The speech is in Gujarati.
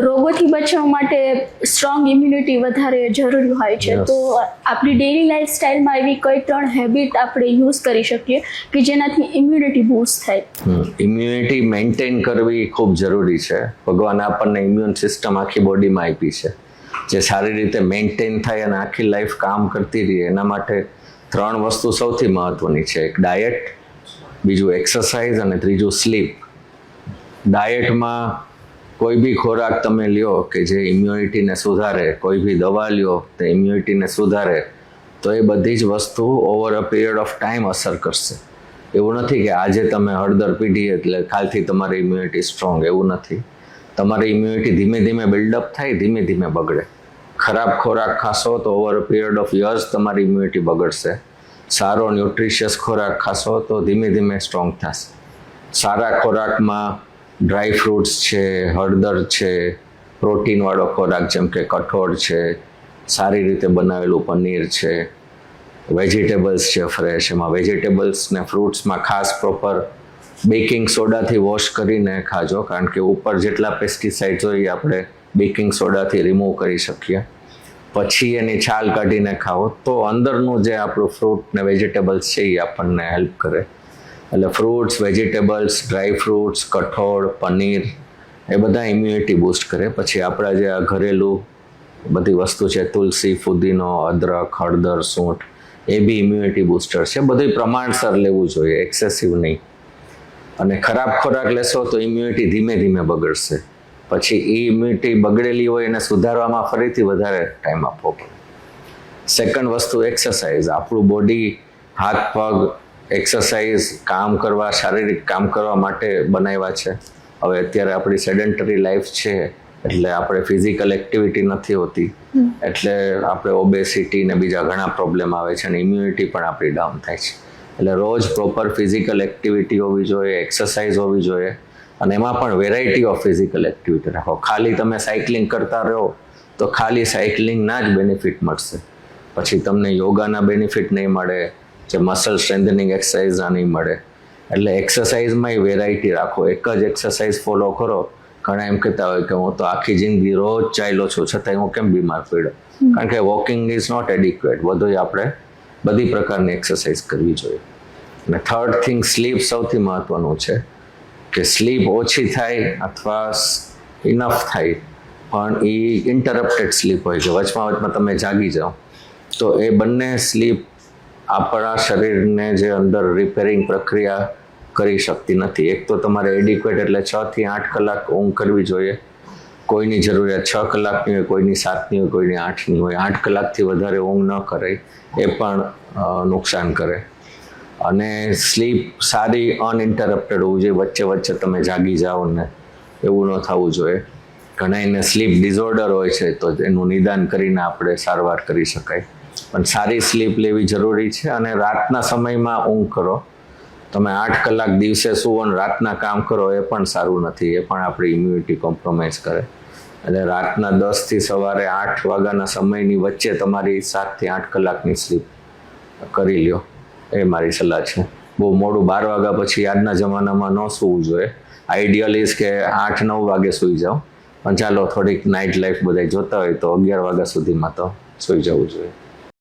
રોગોથી બચવા માટે સ્ટ્રોંગ ઇમ્યુનિટી વધારે જરૂરી હોય છે. Yes. તો આપણી ડેઇલી લાઈફસ્ટાઈલમાં એવી કઈ 3 હેબિટ આપણે યુઝ કરી શકીએ કે જેનાથી ઇમ્યુનિટી બૂસ્ટ થાય? ઇમ્યુનિટી મેન્ટેન કરવી ખૂબ જરૂરી છે. ભગવાન આપણને ઇમ્યુન સિસ્ટમ આખી બોડીમાં આપી છે, જે સારી રીતે મેન્ટેન થાય અને આખી લાઈફ કામ કરતી રહે. એના માટે 3 વસ્તુ સૌથી મહત્વની છે. એક ડાયટ, બીજું એક્સરસાઇઝ અને ત્રીજું સ્લીપ. ડાયટમાં કોઈ બી ખોરાક તમે લ્યો કે જે ઇમ્યુનિટીને સુધારે, કોઈ બી દવા લ્યો તે ઇમ્યુનિટીને સુધારે, તો એ બધી જ વસ્તુ over a period of time અસર કરશે. એવું નથી કે આજે તમે હળદર પીધી એટલે કાલથી તમારી ઇમ્યુનિટી સ્ટ્રોંગ, એવું નથી. તમારી ઇમ્યુનિટી ધીમે ધીમે બિલ્ડઅપ થાય, ધીમે ધીમે બગડે. ખરાબ ખોરાક ખાશો તો over a period of years તમારી ઇમ્યુનિટી બગડશે. સારો ન્યુટ્રિશિયસ ખોરાક ખાશો તો ધીમે ધીમે સ્ટ્રોંગ થશે. સારા ખોરાકમાં ડ્રાય ફ્રૂટ્સ છે, હળદર છે, પ્રોટીનવાળો ખોરાક જેમ કે કઠોળ છે, સારી રીતે બનાવેલું પનીર છે, વેજીટેબલ્સ છે ફ્રેશ. એમાં વેજીટેબલ્સ ને ફ્રૂટ્સમાં ખાસ પ્રોપર બેકિંગ સોડાથી વોશ કરીને ખાજો, કારણ કે ઉપર જેટલા પેસ્ટિસાઇડ્સ હોય એ આપણે બેકિંગ સોડાથી રિમૂવ કરી શકીએ. પછી એની છાલ કાઢીને ખાઓ તો અંદરનું જે આપણું ફ્રૂટ ને વેજીટેબલ્સ છે એ આપણને હેલ્પ કરે. એટલે ફ્રૂટ્સ, વેજીટેબલ્સ, ડ્રાય ફ્રૂટ્સ, કઠોળ, પનીર એ બધા ઇમ્યુનિટી બૂસ્ટ કરે. પછી આપણા જે આ ઘરેલું બધી વસ્તુ છે, તુલસી, ફુદીનો, અદરક, હળદર, સૂંઠ, એ બી ઇમ્યુનિટી બૂસ્ટર છે. બધું પ્રમાણસર લેવું જોઈએ, એક્સેસિવ નહીં. અને ખરાબ ખોરાક લેશો તો ઇમ્યુનિટી ધીમે ધીમે બગડશે. પછી એ ઇમ્યુનિટી બગડેલી હોય એને સુધારવામાં ફરીથી વધારે ટાઈમ આપવો પડે. સેકન્ડ વસ્તુ એક્સરસાઇઝ. આપણું બોડી, હાથ પગ એક્સરસાઇઝ, કામ કરવા, શારીરિક કામ કરવા માટે બનાવ્યા છે. હવે અત્યારે આપણી સેડેન્ટરી લાઈફ છે એટલે આપણે ફિઝિકલ એક્ટિવિટી નથી હોતી, એટલે આપણે ઓબેસિટી ને બીજા ઘણા પ્રોબ્લેમ આવે છે અને ઇમ્યુનિટી પણ આપણી ડાઉન થાય છે. એટલે રોજ પ્રોપર ફિઝિકલ એક્ટિવિટી હોવી જોઈએ, એક્સરસાઇઝ હોવી જોઈએ, અને એમાં પણ વેરાયટી ઓફ ફિઝિકલ એક્ટિવિટી રાખો. ખાલી તમે સાયકલિંગ કરતા રહો તો ખાલી સાયકલિંગના જ બેનિફિટ મળશે, પછી તમને યોગાના બેનિફિટ નહીં મળે, જે મસલ સ્ટ્રેન્થનિંગ એક્સરસાઇઝના નહીં મળે. એટલે એક્સરસાઇઝમાં વેરાયટી રાખો. એક જ એક્સરસાઇઝ ફોલો કરો. ઘણા એમ કહેતા હોય કે હું તો આખી જિંદગી રોજ ચાલ્યો છું છતાંય હું કેમ બીમાર પડ્યો, કારણ કે વોકિંગ ઇઝ નોટ એડિક્વેટ. બધું આપણે બધી પ્રકારની એક્સરસાઇઝ કરવી જોઈએ. અને થર્ડ થિંગ, સ્લીપ સૌથી મહત્વનું છે. કે સ્લીપ ઓછી થાય અથવા ઇનફ થાય, પણ એ ઇન્ટરપ્ટેડ સ્લીપ હોય છે, વચમાં તમે જાગી જાઓ, તો એ બંને સ્લીપ આપણા શરીરને જે અંદર રિપેરિંગ પ્રક્રિયા કરી શકતી નથી. એક તો તમારે એડિક્વેટ એટલે 6 થી 8 કલાક ઊંઘ કરવી જોઈએ. કોઈની જરૂરિયાત 6 કલાકની હોય, કોઈની 7ની હોય, કોઈની 8ની હોય. 8 કલાકથી વધારે ઊંઘ ન કરાય, એ પણ નુકસાન કરે. અને સ્લીપ સારી અનઇન્ટરપ્ટેડ હોવું જોઈએ, વચ્ચે વચ્ચે તમે જાગી જાઓ ને એવું ન થવું જોઈએ. ઘણા એને સ્લીપ ડિસઓર્ડર હોય છે તો એનું નિદાન કરીને આપણે સારવાર કરી શકાય. પણ સારી સ્લીપ લેવી જરૂરી છે. અને રાતના સમયમાં ઊંઘ કરો. તમે 8 કલાક દિવસે સુવો અને રાતના કામ કરો એ પણ સારું નથી, એ પણ આપણી ઇમ્યુનિટી કોમ્પ્રોમાઇઝ કરે. એટલે રાતના 10 થી સવારે 8 વાગ્યાના સમયની વચ્ચે તમારી 7 થી 8 કલાકની સ્લીપ કરી લ્યો, એ મારી સલાહ છે. બહુ મોડું 12 વાગ્યા પછી આજના જમાનામાં ન સૂવું જોઈએ. આઈડિયલ ઇઝ કે 8-9 વાગે સૂઈ જાઓ, પણ ચાલો થોડીક નાઇટ લાઈફ બધા જોતા હોય તો 11 વાગ્યા સુધીમાં તો સૂઈ જવું જોઈએ.